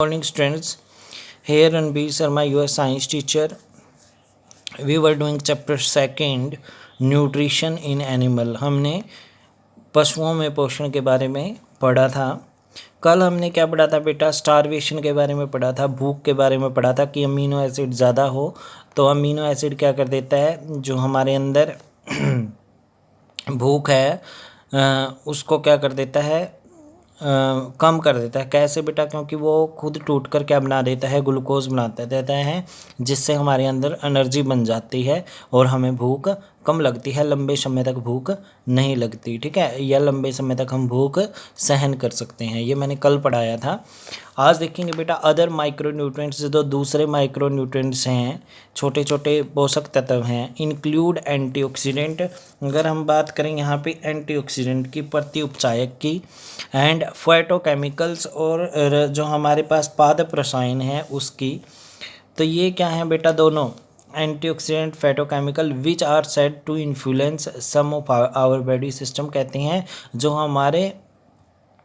Morning students, here Ranbir Sharma, your science teacher. We were doing chapter second, nutrition in animal. हमने पशुओं में पोषण के बारे में पढ़ा था। कल हमने क्या पढ़ा था बेटा? स्टारवेशन के बारे में पढ़ा था, भूख के बारे में पढ़ा था कि अमीनो एसिड ज़्यादा हो तो अमीनो एसिड क्या कर देता है, जो हमारे अंदर भूख है उसको क्या कर देता है, कम कर देता है। कैसे बेटा? क्योंकि वो खुद टूट कर क्या बना देता है, ग्लूकोज बनाता देता है, जिससे हमारे अंदर एनर्जी बन जाती है और हमें भूख कम लगती है, लंबे समय तक भूख नहीं लगती। ठीक है, या लंबे समय तक हम भूख सहन कर सकते हैं। ये मैंने कल पढ़ाया था। आज देखेंगे बेटा अदर माइक्रो न्यूट्रिएंट्स, जो दूसरे माइक्रो न्यूट्रिएंट्स हैं, छोटे छोटे पोषक तत्व हैं, इंक्लूड एंटीऑक्सीडेंट। अगर हम बात करें यहाँ पे एंटीऑक्सीडेंट की, प्रति उपचायक की, एंड फाइटोकेमिकल्स, और जो हमारे पास पादप रसायन है उसकी। तो ये क्या है बेटा? दोनों antioxidant, phytochemical, which are said to influence some of our body system, कहते हैं जो हमारे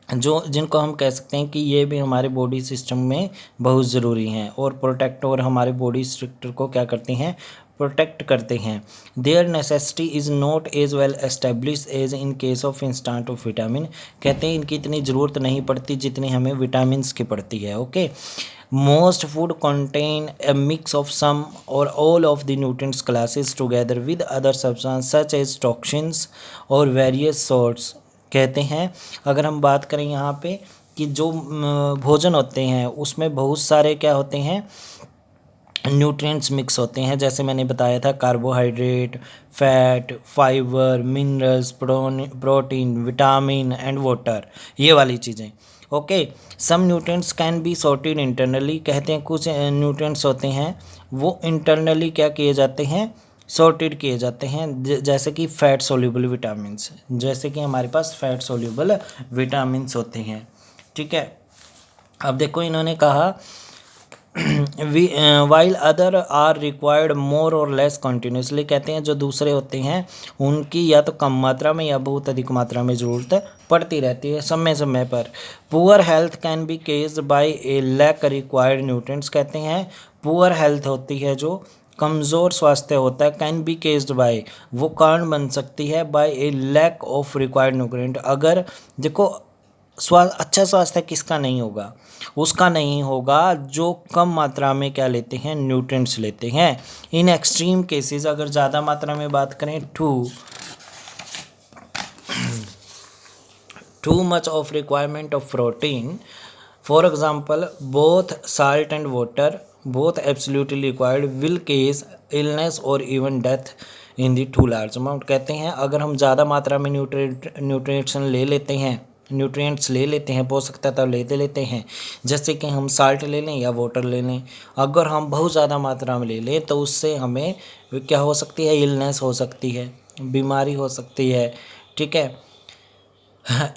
जिनको हम कह सकते हैं कि ये भी हमारे बॉडी सिस्टम में बहुत ज़रूरी हैं और प्रोटेक्ट, और हमारे बॉडी स्ट्रक्चर को क्या करते हैं, प्रोटेक्ट करते हैं। Their necessity is not as well establish as in case of instant of vitamin, कहते हैं इनकी इतनी ज़रूरत नहीं पड़ती जितनी हमें विटामिन्स की पड़ती है। Okay, most food contain a mix of some or all of the nutrients classes together with other substances such as toxins और various salts, कहते हैं। अगर हम बात करें यहाँ पे कि जो भोजन होते हैं उसमें बहुत सारे क्या होते हैं, न्यूट्रिएंट्स मिक्स होते हैं। जैसे मैंने बताया था, carbohydrate, fat, fibre, minerals, protein, vitamin and water, ये वाली चीज़ें। Okay, some nutrients can be sorted internally, कहते हैं कुछ न्यूट्रिएंट्स होते हैं वो इंटरनली क्या किए जाते हैं, सॉर्टेड किए जाते हैं। जैसे कि फैट सोल्यूबल विटामिन्स, जैसे कि हमारे पास फैट सोल्यूबल विटामिन्स होते हैं। ठीक है, अब देखो इन्होंने कहा वाइल अदर आर रिक्वायर्ड मोर और लेस कंटिन्यूसली, कहते हैं जो दूसरे होते हैं उनकी या तो कम मात्रा में या बहुत अधिक मात्रा में ज़रूरत पड़ती रहती है समय समय पर। Poor health can be caused by a lack required nutrients, कहते हैं पुअर हेल्थ होती है, जो कमज़ोर स्वास्थ्य होता है, कैन बी केस्ड बाय, वो कारण बन सकती है by a lack of required nutrient. अगर देखो अच्छा स्वास्थ्य किसका नहीं होगा? उसका नहीं होगा जो कम मात्रा में क्या लेते हैं, न्यूट्रिएंट्स लेते हैं। इन एक्सट्रीम केसेस, अगर ज़्यादा मात्रा में बात करें, too much of requirement of protein, for example both salt and water both absolutely required will cause illness और even death in the too large amount, कहते हैं अगर हम ज़्यादा मात्रा में न्यूट्रिएंट्स ले लेते हैं, पोषक तत्व लेते हैं, जैसे कि हम साल्ट ले लें या वाटर ले लें, अगर हम बहुत ज़्यादा मात्रा में ले लें तो उससे हमें क्या हो सकती है, इलनेस हो सकती है, बीमारी हो सकती है। ठीक है,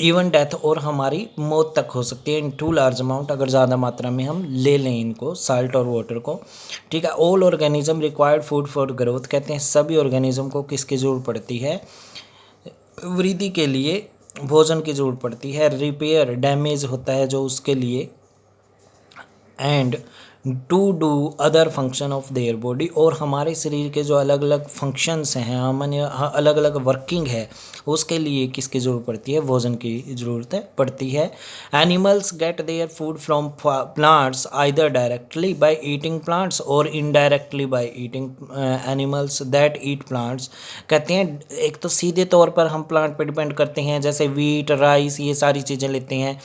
इवन डेथ, और हमारी मौत तक हो सकती है इन टू लार्ज अमाउंट, अगर ज़्यादा मात्रा में हम ले लें इनको, साल्ट और वाटर को। ठीक है, all organism required food for growth, कहते हैं सभी ऑर्गेनिज्म को किसकी ज़रूरत पड़ती है, वृद्धि के लिए भोजन की ज़रूरत पड़ती है। रिपेयर, डैमेज होता है जो, उसके लिए, and to do other function of their body, और हमारे शरीर के जो अलग अलग फंक्शंस हैं, हमारे अलग अलग वर्किंग है, उसके लिए किसकी ज़रूरत पड़ती है, भोजन की ज़रूरत पड़ती है। Animals get their food from plants either directly by eating plants और indirectly by eating animals that eat plants, कहते हैं एक तो सीधे तौर पर हम प्लांट पर डिपेंड करते हैं, जैसे वीट, राइस, ये सारी चीज़ें लेते हैं।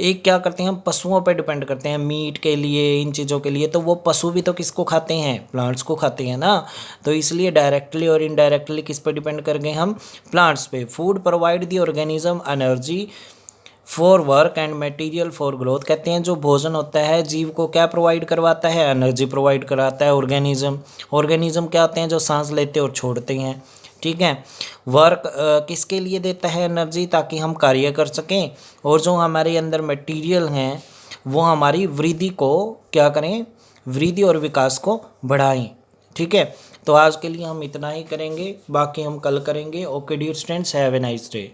एक क्या करते हैं, हम पशुओं पर डिपेंड करते हैं मीट के लिए, इन चीज़ों के लिए, तो वो पशु भी तो किसको खाते हैं, प्लांट्स को खाते हैं ना। तो इसलिए डायरेक्टली और इनडायरेक्टली किस पर डिपेंड कर गए हम, प्लांट्स पे। Food provide the organism energy for work and material for growth, कहते हैं जो भोजन होता है जीव को क्या प्रोवाइड करवाता है, एनर्जी प्रोवाइड कराता है। ऑर्गेनिज्म क्या होते हैं, जो सांस लेते और छोड़ते हैं। ठीक है, वर्क किसके लिए देता है, एनर्जी, ताकि हम कार्य कर सकें, और जो हमारे अंदर मटेरियल हैं वो हमारी वृद्धि को क्या करें, वृद्धि और विकास को बढ़ाएं। ठीक है, तो आज के लिए हम इतना ही करेंगे, बाकी हम कल करेंगे। Okay dear students, have a nice day.